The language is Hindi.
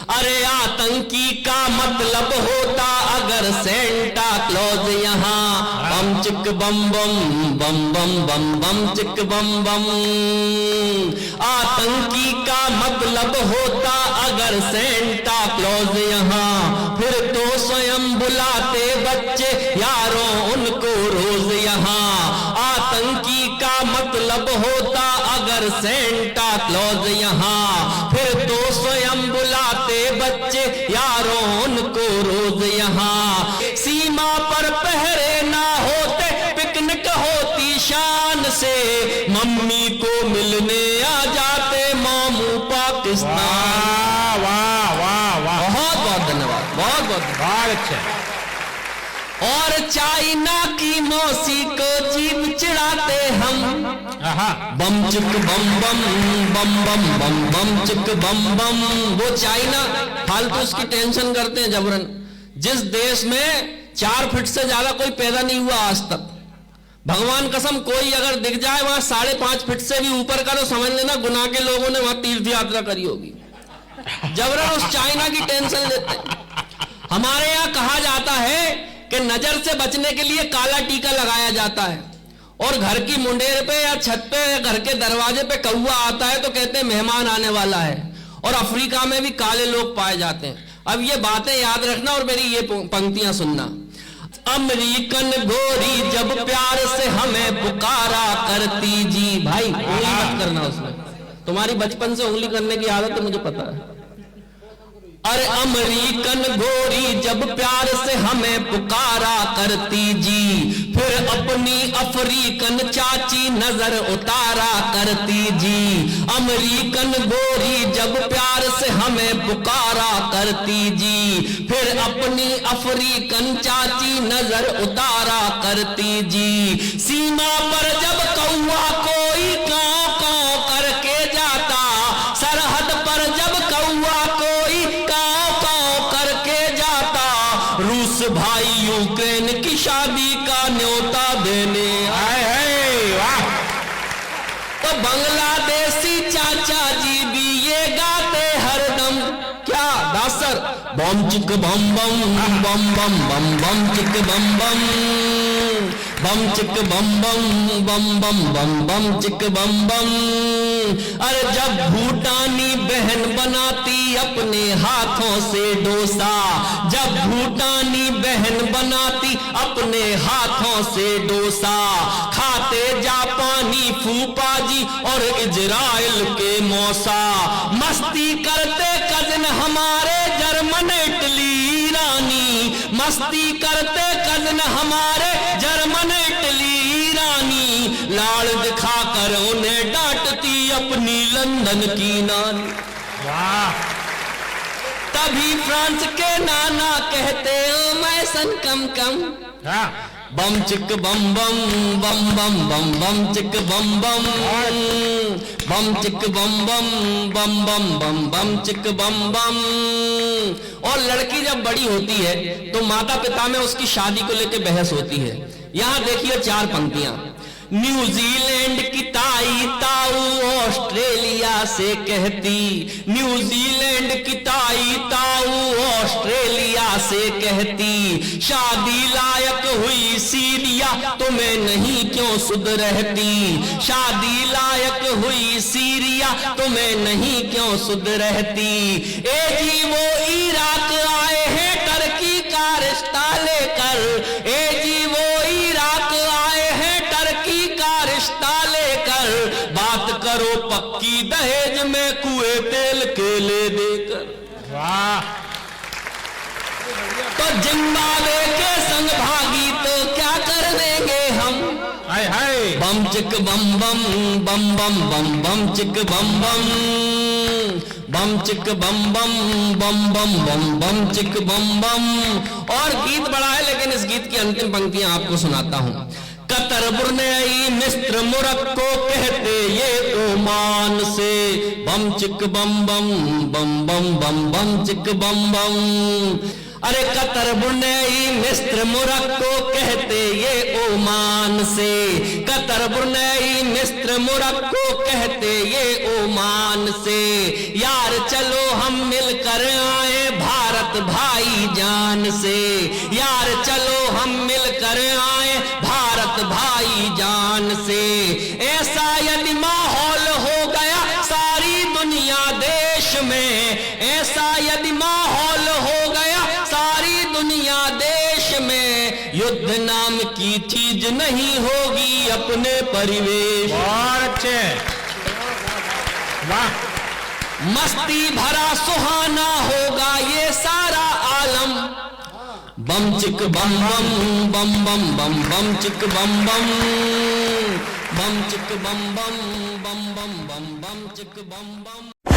अरे आतंकी का मतलब होता अगर सेंटा क्लॉज यहाँ, बम चिक बम बम बम बम बम बम चिक बम बम। आतंकी का मतलब होता अगर सेंटा क्लॉज यहाँ, फिर तो स्वयं बुलाते बच्चे यारों उनको रोज यहाँ। आतंकी का मतलब होता अगर सेंटा क्लॉज यहाँ, फिर तो स्वयं बुलाते बच्चे यारों उनको रोज यहाँ। सीमा पर पहरे ना होते पिकनिक होती शान से, मम्मी को मिलने आ जाते मामू पाकिस्तान। वाह वाह वाह, बहुत बहुत धन्यवाद, बहुत बहुत अच्छा। और चाइना की मौसी को जीव चिढ़ाते हम, बम चिक बम बम बम बम बम बम चिक बम बम। वो चाइना फालतू उसकी टेंशन करते हैं जबरन। जिस देश में 4 फीट से ज्यादा कोई पैदा नहीं हुआ आज तक, भगवान कसम कोई अगर दिख जाए वहां 5.5 फीट से भी ऊपर का, तो समझ लेना गुनाह के लोगों ने वहां तीर्थ यात्रा करी होगी। जबरन उस चाइना की टेंशन लेते हैं। हमारे यहाँ कहा जाता है कि नजर से बचने के लिए काला टीका लगाया जाता है, और घर की मुंडेर पे या छत पे या घर के दरवाजे पे कौवा आता है तो कहते हैं मेहमान आने वाला है। और अफ्रीका में भी काले लोग पाए जाते हैं। अब ये बातें याद रखना और मेरी ये पंक्तियां सुनना। अमेरिकन गोरी जब प्यार से हमें पुकारा करती जी, भाई उंगली मत करना उसमें, तुम्हारी बचपन से उंगली करने की आदत है मुझे पता है। अरे अमेरिकन गोरी जब प्यार से हमें पुकारा करती जी, फिर अपनी अफ्रीकन चाची नजर उतारा करती जी। अमेरिकन गोरी जब प्यार से हमें पुकारा करती जी, फिर अपनी अफ्रीकन चाची नजर उतारा करती जी। सीमा पर जब कौवा कोई कांव कांव करके जाता, सरहद पर जब कौवा कोई रूस भाई यूक्रेन की शादी का न्योता देने आए हैं। वाह। तो बांग्लादेशी चाचा जी भी ये गाते हरदम, क्या दासर, बम चिक बम बम बम बम बम बम चिक बम बम, बम चिक बम बम बम बम बम बम चिक बम बम। अरे जब भूटानी बहन बनाती अपने हाथों से डोसा, जब भूटानी बहन बनाती अपने हाथों से डोसा, खाते जापानी फूफा जी और इजराइल के मौसा, मस्ती करते कजन हमारे जर्मन इटली ईरानी, मस्ती करते कजन हमारे जर्मन इटली ईरानी, लाड़ दिखाकर उन्हें डांटती अपनी लंदन की नानी। वाह। तभी फ्रांस के नाना कहते ओ मैं सन कम कम, बम चिक बम बम बम बम बम बम चिक बम बम, बम चिक बम बम बम बम बम बम चिक बम बम। और लड़की जब बड़ी होती है तो माता पिता में उसकी शादी को लेकर बहस होती है। यहां देखिए 4 पंक्तियां। न्यूजीलैंड की ताई ताऊ ऑस्ट्रेलिया से कहती, न्यूजीलैंड की ताई ताऊ ऑस्ट्रेलिया से कहती, शादी लायक हुई सीरिया तुम्हें नहीं क्यों सुध रहती, शादी लायक हुई सीरिया तुम्हें नहीं क्यों सुध रहती। ए जी वो इराक आए हैं टर्की का रिश्ता लेकर, ए जी वो इराक आए हैं टर्की का रिश्ता लेकर, बात करो पक्की दहेज में कुएं तेल केले देकर। वाह। तो जिम्बाब्वे के संग भागी तो क्या कर देंगे हम, हाय हाय, बम चिक बम बम बम बम बम बम चिक बम बम, बम चिक बम बम बम बम बम बम चिक बम बम। और गीत बड़ा है लेकिन इस गीत की अंतिम पंक्तियां आपको सुनाता हूं। कतर, बुर्नेई, मिस्र, मोरक्को कहते ये ओमान से, बम चिक बम बम बम बम बम बम चिक बम बम। अरे कतर, बुर्नेई, मिस्र, मोरक्को कहते ये ओमान से, कतर, बुर्नेई, मिस्र, मोरक्को कहते ये ओमान से। यार चलो हम मिलकर भाई जान से। यार चलो हम मिलकर आए भारत भाई जान से। ऐसा यदि माहौल हो गया सारी दुनिया देश में, ऐसा यदि माहौल हो गया सारी दुनिया देश में, युद्ध नाम की चीज नहीं होगी अपने परिवेश। बहुत अच्छे, वाह। मस्ती भरा सुहाना होगा ये सारा आलम। बम चिक बम बम बम बम बम बम चिक बम बम, बम चिक बम बम बम बम बम बम चिक बम बम।